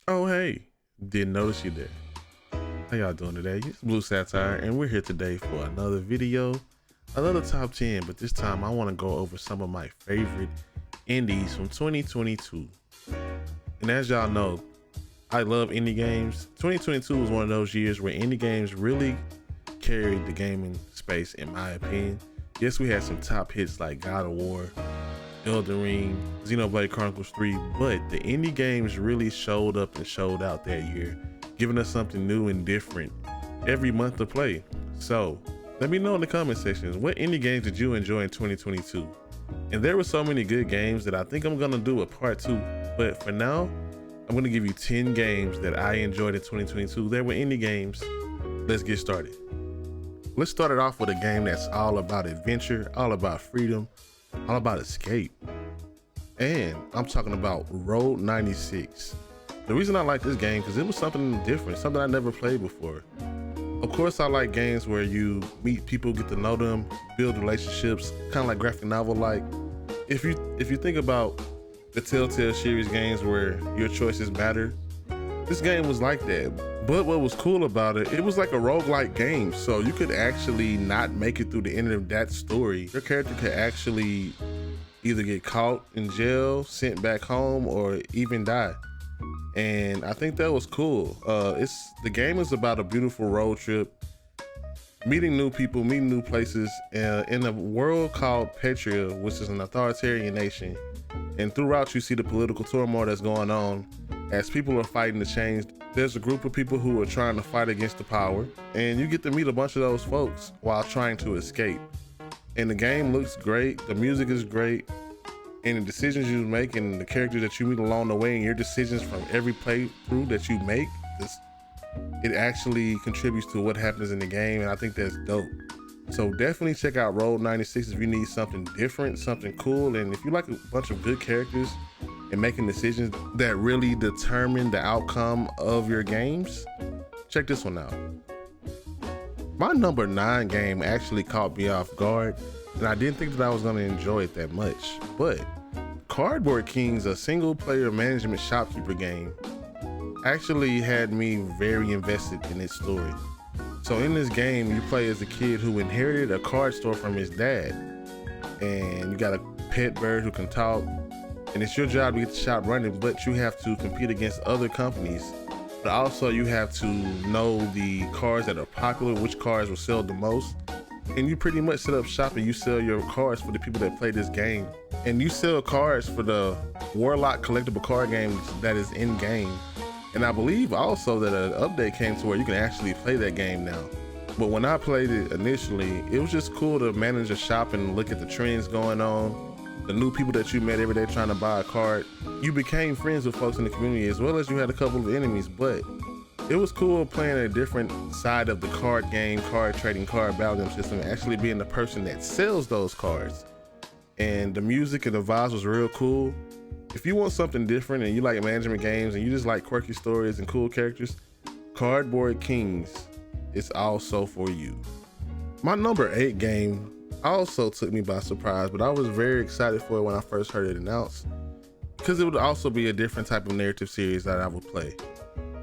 Oh hey, didn't notice you there. How y'all doing today? It's Blue Satire and we're here today for another video, another top 10, but this time I want to go over some of my favorite indies from 2022. And as y'all know, I love indie games. 2022 was one of those years where indie games really carried the gaming space in my opinion. Yes, we had some top hits like God of War, Elden Ring, Xenoblade Chronicles 3, but the indie games really showed up and showed out that year, giving us something new and different every month to play. So let me know in the comment sections, what indie games did you enjoy in 2022? And there were so many good games that I think I'm gonna do a part 2, but for now, I'm gonna give you 10 games that I enjoyed in 2022. They were indie games. Let's get started. Let's start it off with a game that's all about adventure, all about freedom, all about escape. And I'm talking about Road 96. The reason I like this game because it was something different, something I never played before. Of course, I like games where you meet people, get to know them, build relationships, kind of like graphic novel like. If you think about the Telltale series games where your choices matter, this game was like that. But what was cool about it, it was like a roguelike game. So you could actually not make it through the end of that story. Your character could actually either get caught in jail, sent back home, or even die. And I think that was cool. The game is about a beautiful road trip, meeting new people, meeting new places, in a world called Petria, which is an authoritarian nation. And throughout you see the political turmoil that's going on as people are fighting to change. There's a group of people who are trying to fight against the power, and you get to meet a bunch of those folks while trying to escape. And the game looks great, the music is great, and the decisions you make and the characters that you meet along the way and your decisions from every playthrough that you make, it actually contributes to what happens in the game, and I think that's dope. So definitely check out Road 96 if you need something different, something cool, and if you like a bunch of good characters and making decisions that really determine the outcome of your games, check this one out. My number 9 game actually caught me off guard, and I didn't think that I was gonna enjoy it that much, but Kardboard Kings, a single player management shopkeeper game, actually had me very invested in its story. So in this game, you play as a kid who inherited a card store from his dad, and you got a pet bird who can talk, and it's your job to get the shop running, but you have to compete against other companies. But also you have to know the cards that are popular, which cards will sell the most. And you pretty much set up shop and you sell your cards for the people that play this game. And you sell cards for the Warlock collectible card game that is in game. And I believe also that an update came to where you can actually play that game now. But when I played it initially, it was just cool to manage a shop and look at the trends going on, the new people that you met every day trying to buy a card. You became friends with folks in the community as well as you had a couple of enemies, but it was cool playing a different side of the card game, card trading, card battling system, and actually being the person that sells those cards. And the music and the vibes was real cool. If you want something different and you like management games and you just like quirky stories and cool characters, Kardboard Kings is also for you. My number 8 game also took me by surprise, but I was very excited for it when I first heard it announced, because it would also be a different type of narrative series that I would play.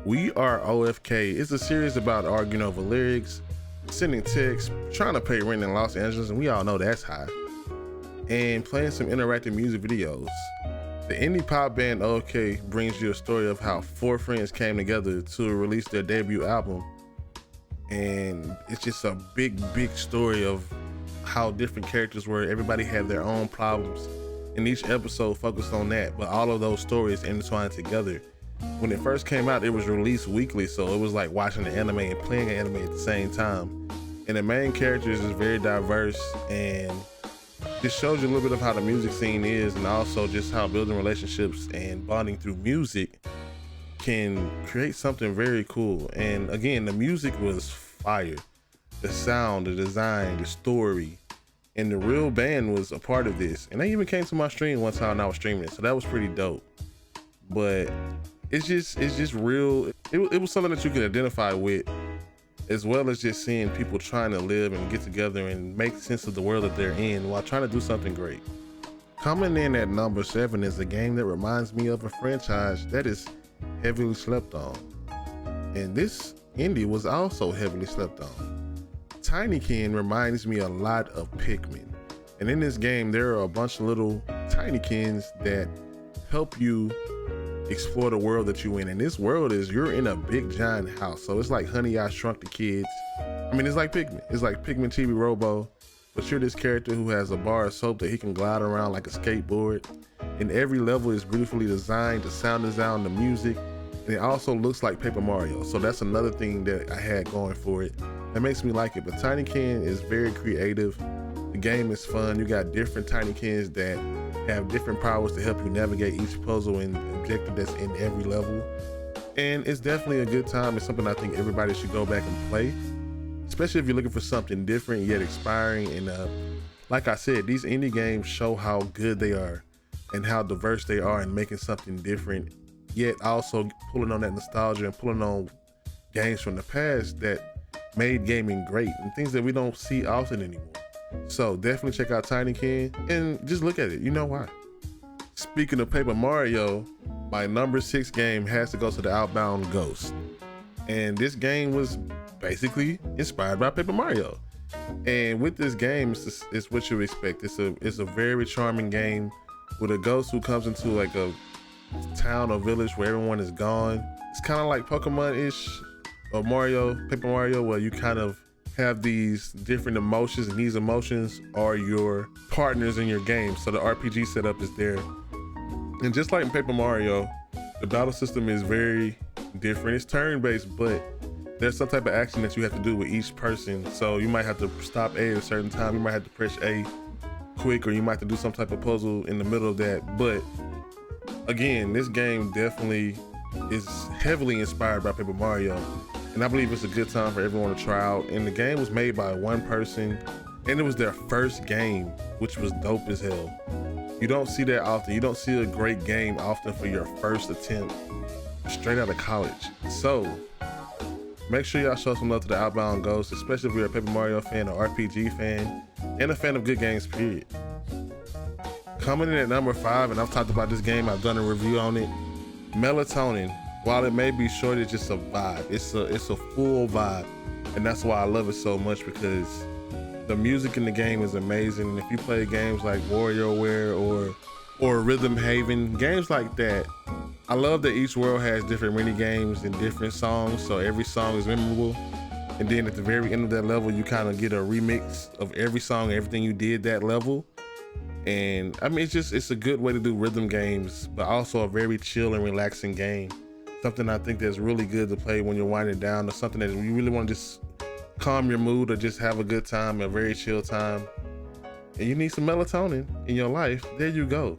We Are OFK is a series about arguing over lyrics, sending texts, trying to pay rent in Los Angeles, and we all know that's high, and playing some interactive music videos. The indie pop band OFK brings you a story of how 4 friends came together to release their debut album, and it's just a big story of how different characters were. Everybody had their own problems, and each episode focused on that, but all of those stories intertwined together. When it first came out, it was released weekly, so it was like watching the anime and playing an anime at the same time. And the main characters is very diverse, and just shows you a little bit of how the music scene is, and also just how building relationships and bonding through music can create something very cool. And again, the music was fire. The sound, the design, the story, and the real band was a part of this. And they even came to my stream one time and I was streaming it, so that was pretty dope. But it's just real. It was something that you can identify with, as well as just seeing people trying to live and get together and make sense of the world that they're in while trying to do something great. Coming in at number 7 is a game that reminds me of a franchise that is heavily slept on. And this indie was also heavily slept on. Tinykin reminds me a lot of Pikmin. And in this game, there are a bunch of little Tinykins that help you explore the world that you're in. And this world is, you're in a big giant house. So it's like Honey, I Shrunk the Kids. I mean, it's like Pikmin. It's like Pikmin Chibi Robo, but you're this character who has a bar of soap that he can glide around like a skateboard. And every level is beautifully designed, the sound design, the music, and it also looks like Paper Mario. So that's another thing that I had going for it. That makes me like it. But Tinykin is very creative. The game is fun. You got different Tinykins that have different powers to help you navigate each puzzle and objective that's in every level. And it's definitely a good time. It's something I think everybody should go back and play, especially if you're looking for something different yet inspiring. And like I said, these indie games show how good they are and how diverse they are in making something different, yet also pulling on that nostalgia and pulling on games from the past that made gaming great and things that we don't see often anymore. So definitely check out Tinykin and just look at it. You know why. Speaking of Paper Mario, my number 6 game has to go to the Outbound Ghost. And this game was basically inspired by Paper Mario. And with this game, it's what you expect. It's a very charming game with a ghost who comes into like a town or village where everyone is gone. It's kind of like Pokemon-ish or Paper Mario, where you kind of have these different emotions, and these emotions are your partners in your game. So the RPG setup is there. And just like in Paper Mario, the battle system is very different. It's turn-based, but there's some type of action that you have to do with each person. So you might have to stop A at a certain time. You might have to press A quick, or you might have to do some type of puzzle in the middle of that. But again, this game definitely is heavily inspired by Paper Mario. And I believe it's a good time for everyone to try out. And the game was made by one person, and it was their first game, which was dope as hell. You don't see that often. You don't see a great game often for your first attempt straight out of college. So make sure y'all show some love to the Outbound Ghost, especially if you're a Paper Mario fan, or RPG fan, and a fan of good games, period. Coming in at number 5, and I've talked about this game, I've done a review on it, Melatonin. While it may be short, it's just a vibe. It's a full vibe, and that's why I love it so much, because the music in the game is amazing. And if you play games like WarioWare or Rhythm Haven, games like that, I love that each world has different mini games and different songs, so every song is memorable. And then at the very end of that level, you kind of get a remix of every song, everything you did that level. And I mean, it's a good way to do rhythm games, but also a very chill and relaxing game. Something I think that's really good to play when you're winding down, or something that you really want to just calm your mood or just have a good time, a very chill time. And you need some melatonin in your life. There you go.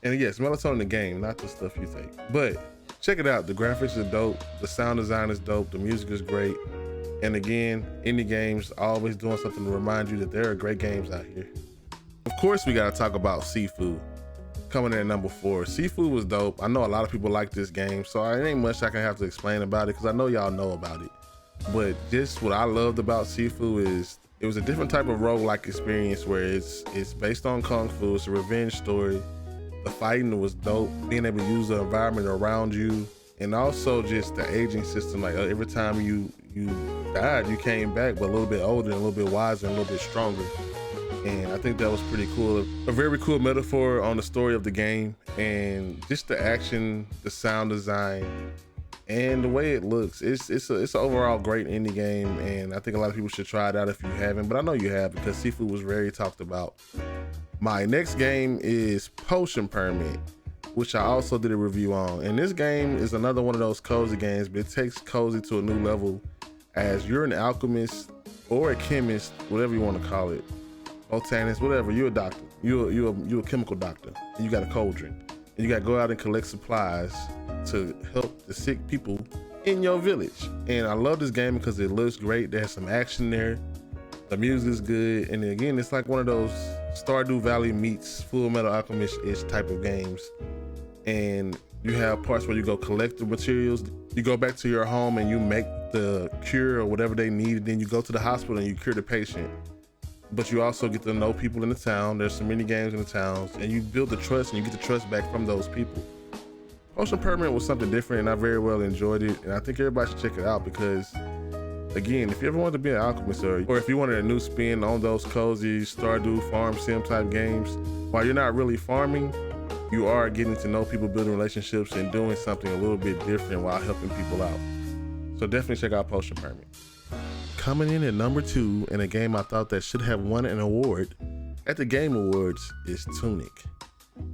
And yes, melatonin in the game, not the stuff you take. But check it out. The graphics are dope. The sound design is dope. The music is great. And again, indie games always doing something to remind you that there are great games out here. Of course, we got to talk about Sifu. Coming in at number 4. Sifu was dope. I know a lot of people like this game, so it ain't much I can have to explain about it, because I know y'all know about it. But just what I loved about Sifu is it was a different type of roguelike experience where it's based on Kung Fu. It's a revenge story. The fighting was dope. Being able to use the environment around you, and also just the aging system. Like every time you died, you came back, but a little bit older, and a little bit wiser, and a little bit stronger. And I think that was pretty cool. A very cool metaphor on the story of the game, and just the action, the sound design, and the way it looks. It's an overall great indie game, and I think a lot of people should try it out if you haven't, but I know you have, because Sifu was very talked about. My next game is Potion Permit, which I also did a review on. And this game is another one of those cozy games, but it takes cozy to a new level, as you're an alchemist or a chemist, whatever you want to call it. Botanist, whatever. You're a doctor. You're a chemical doctor, and you got a cauldron, and you got to go out and collect supplies to help the sick people in your village. And I love this game because it looks great. There's some action there. The music is good, and again, it's like one of those Stardew Valley meets Full Metal Alchemist-ish type of games. And you have parts where you go collect the materials. You go back to your home and you make the cure or whatever they need. Then you go to the hospital and you cure the patient. But you also get to know people in the town. There's so many games in the towns, and you build the trust, and you get the trust back from those people. Potion Permanent was something different, and I very well enjoyed it, and I think everybody should check it out because, again, if you ever wanted to be an alchemist, or if you wanted a new spin on those cozy Stardew farm sim type games, while you're not really farming, you are getting to know people, building relationships, and doing something a little bit different while helping people out. So definitely check out Potion Permanent. Coming in at number 2 in a game I thought that should have won an award at the Game Awards is Tunic.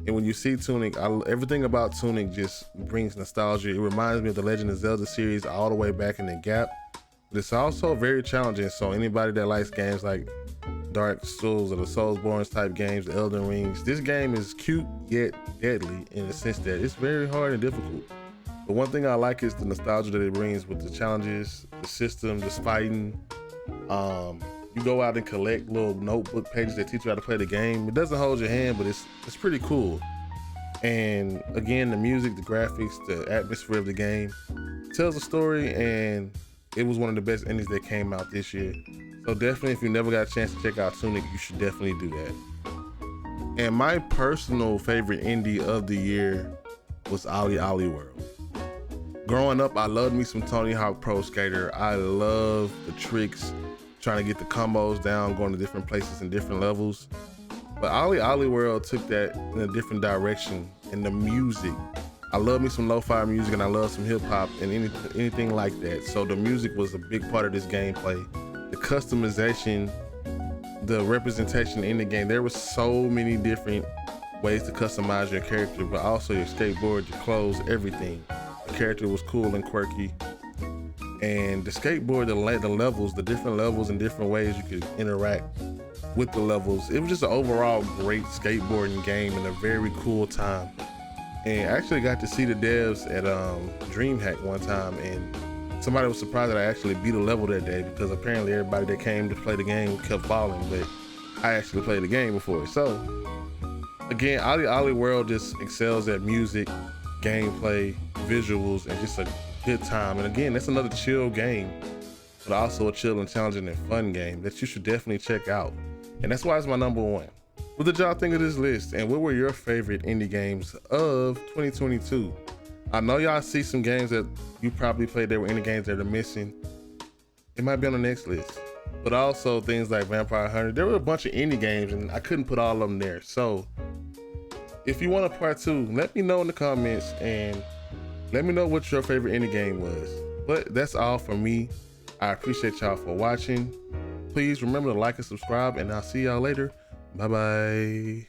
And when you see Tunic, everything about Tunic just brings nostalgia. It reminds me of the Legend of Zelda series all the way back in the Gap. But it's also very challenging, so anybody that likes games like Dark Souls or the Soulsborne type games, the Elden Rings, this game is cute yet deadly in the sense that it's very hard and difficult. But one thing I like is the nostalgia that it brings with the challenges, the system, the fighting. You go out and collect little notebook pages that teach you how to play the game. It doesn't hold your hand, but it's pretty cool. And again, the music, the graphics, the atmosphere of the game tells a story, and it was one of the best indies that came out this year. So definitely, if you never got a chance to check out Tunic, you should definitely do that. And my personal favorite indie of the year was OllieOllie World. Growing up, I loved me some Tony Hawk Pro Skater. I love the tricks, trying to get the combos down, going to different places and different levels. But OllieOllie World took that in a different direction. And the music, I love me some lo-fi music, and I love some hip hop and anything like that. So the music was a big part of this gameplay. The customization, the representation in the game. There were so many different ways to customize your character, but also your skateboard, your clothes, everything. The character was cool and quirky. And the skateboard, the levels, the different levels and different ways you could interact with the levels. It was just an overall great skateboarding game and a very cool time. And I actually got to see the devs at DreamHack one time, and somebody was surprised that I actually beat a level that day because apparently everybody that came to play the game kept falling, but I actually played the game before. So again, OllieOllie World just excels at music, gameplay, visuals, and just a good time. And again, that's another chill game, but also a chill and challenging and fun game that you should definitely check out. And that's why it's my number 1. What did y'all think of this list, and what were your favorite indie games of 2022? I know y'all see some games that you probably played that were indie games that are missing. It might be on the next list, but also things like Vampire Hunter. There were a bunch of indie games and I couldn't put all of them there. So if you want a part 2, let me know in the comments and let me know what your favorite indie game was. But that's all from me. I appreciate y'all for watching. Please remember to like and subscribe, and I'll see y'all later. Bye-bye.